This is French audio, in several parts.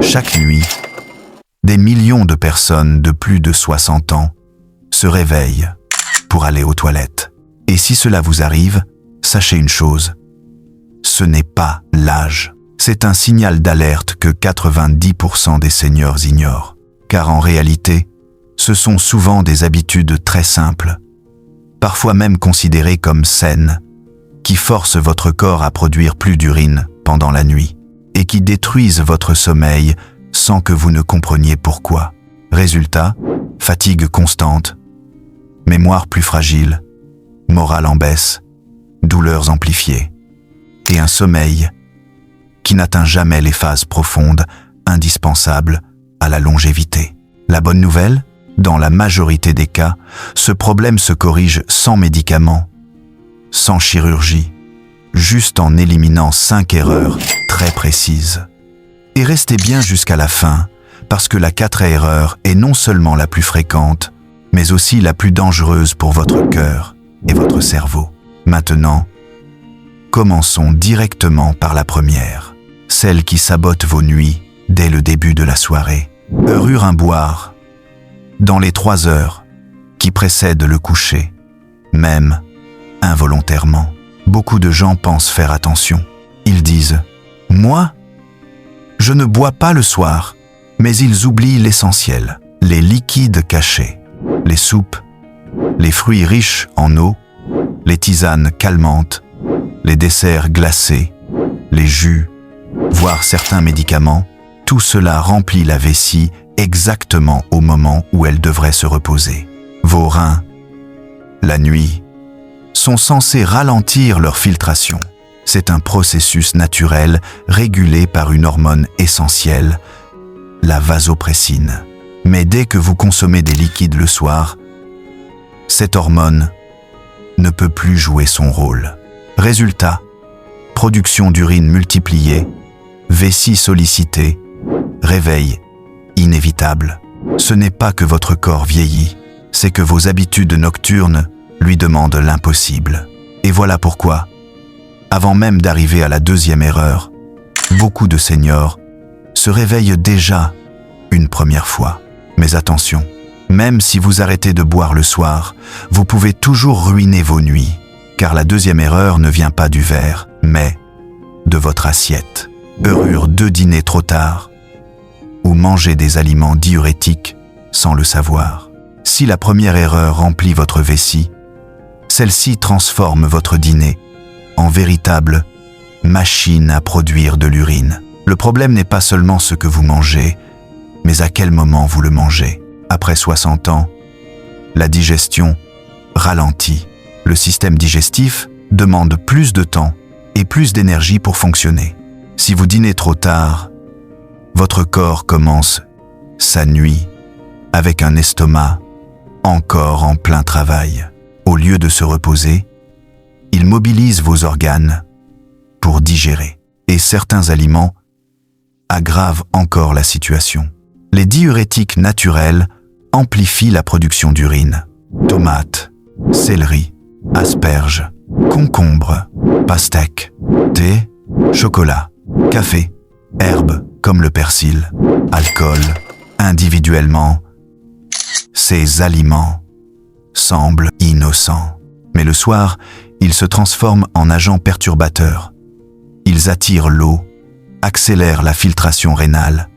Chaque nuit, des millions de personnes de plus de 60 ans se réveillent pour aller aux toilettes. Et si cela vous arrive, sachez une chose, ce n'est pas l'âge. C'est un signal d'alerte que 90% des seniors ignorent. Car en réalité, ce sont souvent des habitudes très simples, parfois même considérées comme saines, qui forcent votre corps à produire plus d'urine pendant la nuit et qui détruisent votre sommeil sans que vous ne compreniez pourquoi. Résultat, fatigue constante, mémoire plus fragile, morale en baisse, douleurs amplifiées et un sommeil qui n'atteint jamais les phases profondes indispensables à la longévité. La bonne nouvelle, dans la majorité des cas, ce problème se corrige sans médicaments, sans chirurgie, juste en éliminant 5 erreurs très précises. Et restez bien jusqu'à la fin, parce que la 4e erreur est non seulement la plus fréquente, mais aussi la plus dangereuse pour votre cœur et votre cerveau. Maintenant, commençons directement par la première, celle qui sabote vos nuits dès le début de la soirée. Boire dans les 3 heures qui précèdent le coucher, même involontairement. Beaucoup de gens pensent faire attention. Ils disent « Moi, je ne bois pas le soir », mais ils oublient l'essentiel, les liquides cachés, les soupes, les fruits riches en eau, les tisanes calmantes, les desserts glacés, les jus, voire certains médicaments. Tout cela remplit la vessie exactement au moment où elle devrait se reposer. Vos reins, la nuit, sont censés ralentir leur filtration. C'est un processus naturel régulé par une hormone essentielle, la vasopressine. Mais dès que vous consommez des liquides le soir, cette hormone ne peut plus jouer son rôle. Résultat, production d'urine multipliée, vessie sollicitée, réveil inévitable. Ce n'est pas que votre corps vieillit, c'est que vos habitudes nocturnes lui demandent l'impossible. Et voilà pourquoi, avant même d'arriver à la 2e erreur, beaucoup de seniors se réveillent déjà une première fois. Mais attention, même si vous arrêtez de boire le soir, vous pouvez toujours ruiner vos nuits, car la 2e erreur ne vient pas du verre, mais de votre assiette. Erreur 2, dîner trop tard, ou manger des aliments diurétiques sans le savoir. Si la première erreur remplit votre vessie, celle-ci transforme votre dîner en véritable machine à produire de l'urine. Le problème n'est pas seulement ce que vous mangez, mais à quel moment vous le mangez. Après 60 ans, la digestion ralentit. Le système digestif demande plus de temps et plus d'énergie pour fonctionner. Si vous dînez trop tard, votre corps commence sa nuit avec un estomac encore en plein travail. Au lieu de se reposer, il mobilise vos organes pour digérer. Et certains aliments aggravent encore la situation. Les diurétiques naturels amplifient la production d'urine. Tomates, céleri, asperges, concombres, pastèques, thé, chocolat, café, herbes comme le persil, alcool. Individuellement, ces aliments semblent innocents. Mais le soir, ils se transforment en agents perturbateurs. Ils attirent l'eau, accélèrent la filtration rénale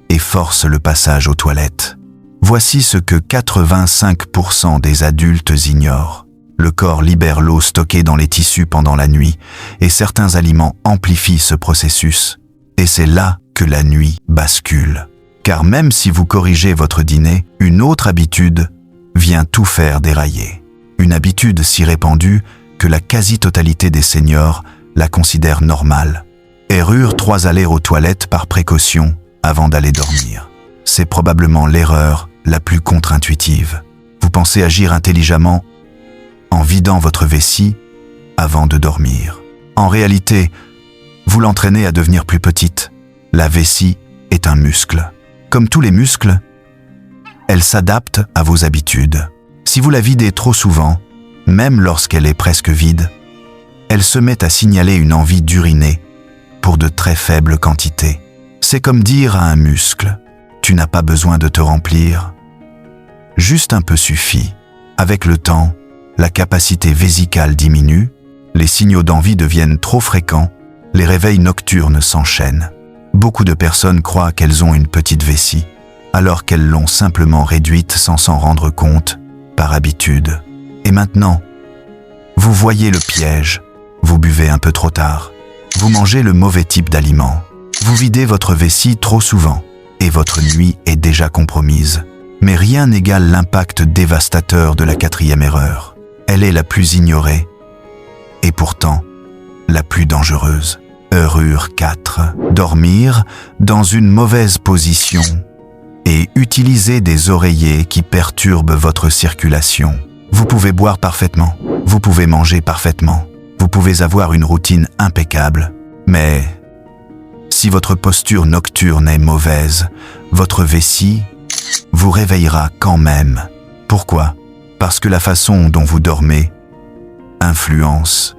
et forcent le passage aux toilettes. Voici ce que 85% des adultes ignorent. Le corps libère l'eau stockée dans les tissus pendant la nuit et certains aliments amplifient ce processus. Et c'est là que la nuit bascule. Car même si vous corrigez votre dîner, une autre habitude vient tout faire dérailler. Une habitude si répandue que la quasi-totalité des seniors la considère normale. Erreur 3, aller aux toilettes par précaution avant d'aller dormir. C'est probablement l'erreur la plus contre-intuitive. Vous pensez agir intelligemment en vidant votre vessie avant de dormir. En réalité, vous l'entraînez à devenir plus petite. La vessie est un muscle. Comme tous les muscles, elle s'adapte à vos habitudes. Si vous la videz trop souvent, même lorsqu'elle est presque vide, elle se met à signaler une envie d'uriner pour de très faibles quantités. C'est comme dire à un muscle, tu n'as pas besoin de te remplir. Juste un peu suffit. Avec le temps, la capacité vésicale diminue, les signaux d'envie deviennent trop fréquents, les réveils nocturnes s'enchaînent. Beaucoup de personnes croient qu'elles ont une petite vessie, alors qu'elles l'ont simplement réduite sans s'en rendre compte, par habitude. Et maintenant, vous voyez le piège, vous buvez un peu trop tard, vous mangez le mauvais type d'aliment, vous videz votre vessie trop souvent, et votre nuit est déjà compromise. Mais rien n'égale l'impact dévastateur de la quatrième erreur. Elle est la plus ignorée, et pourtant la plus dangereuse. Erreur 4. Dormir dans une mauvaise position et utiliser des oreillers qui perturbent votre circulation. Vous pouvez boire parfaitement, vous pouvez manger parfaitement, vous pouvez avoir une routine impeccable, mais si votre posture nocturne est mauvaise, votre vessie vous réveillera quand même. Pourquoi? Parce que la façon dont vous dormez influence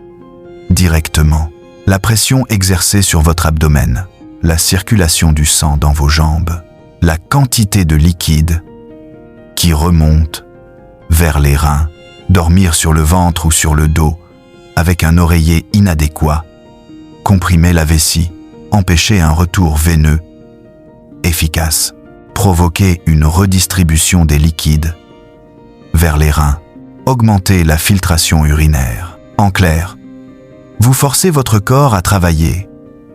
directement la pression exercée sur votre abdomen, la circulation du sang dans vos jambes, la quantité de liquide qui remonte vers les reins. Dormir sur le ventre ou sur le dos avec un oreiller inadéquat, comprimer la vessie, empêcher un retour veineux efficace, provoquer une redistribution des liquides vers les reins, augmenter la filtration urinaire. En clair, vous forcez votre corps à travailler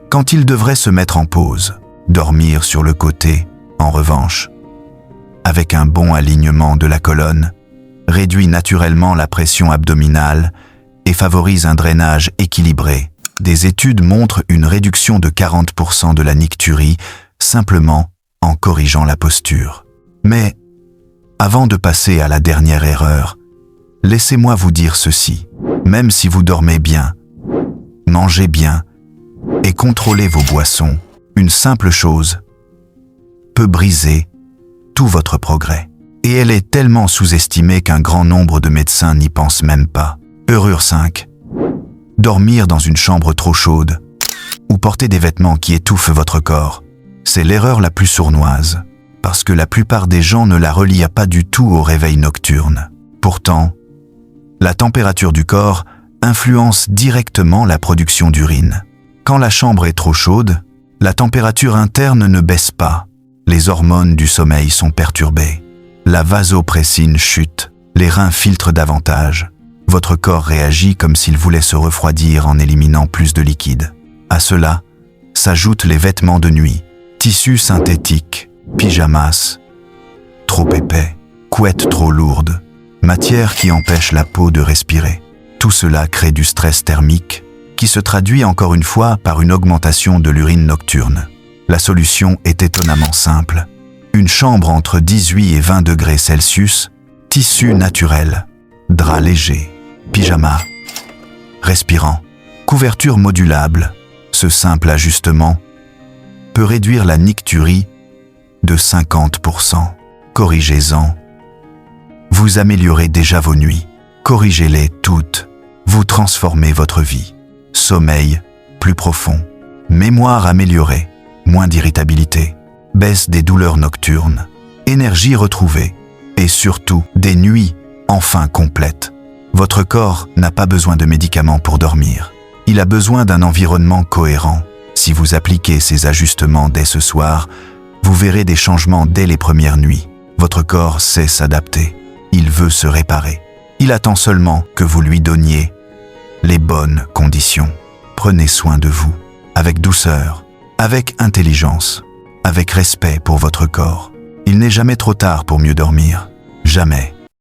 quand il devrait se mettre en pause. Dormir sur le côté, en revanche, avec un bon alignement de la colonne, réduit naturellement la pression abdominale et favorise un drainage équilibré. Des études montrent une réduction de 40% de la nicturie simplement en corrigeant la posture. Mais, avant de passer à la dernière erreur, laissez-moi vous dire ceci. Même si vous dormez bien, mangez bien et contrôlez vos boissons, une simple chose peut briser tout votre progrès. Et elle est tellement sous-estimée qu'un grand nombre de médecins n'y pensent même pas. Erreur 5. Dormir dans une chambre trop chaude ou porter des vêtements qui étouffent votre corps. C'est l'erreur la plus sournoise, parce que la plupart des gens ne la relient pas du tout au réveil nocturne. Pourtant, la température du corps influence directement la production d'urine. Quand la chambre est trop chaude, la température interne ne baisse pas. Les hormones du sommeil sont perturbées. La vasopressine chute, les reins filtrent davantage. Votre corps réagit comme s'il voulait se refroidir en éliminant plus de liquide. À cela, s'ajoutent les vêtements de nuit, tissus synthétiques, pyjamas, trop épais, couettes trop lourdes, matière qui empêche la peau de respirer. Tout cela crée du stress thermique qui se traduit encore une fois par une augmentation de l'urine nocturne. La solution est étonnamment simple. Une chambre entre 18 et 20 degrés Celsius, tissu naturel, drap léger, pyjama, respirant, couverture modulable. Ce simple ajustement peut réduire la nicturie de 50%. Corrigez-en. Vous améliorez déjà vos nuits. Corrigez-les toutes. Vous transformez votre vie. Sommeil plus profond, mémoire améliorée, moins d'irritabilité, baisse des douleurs nocturnes, énergie retrouvée et surtout des nuits enfin complètes. Votre corps n'a pas besoin de médicaments pour dormir. Il a besoin d'un environnement cohérent. Si vous appliquez ces ajustements dès ce soir, vous verrez des changements dès les premières nuits. Votre corps sait s'adapter. Il veut se réparer. Il attend seulement que vous lui donniez les bonnes conditions. Prenez soin de vous, avec douceur, avec intelligence, avec respect pour votre corps. Il n'est jamais trop tard pour mieux dormir. Jamais.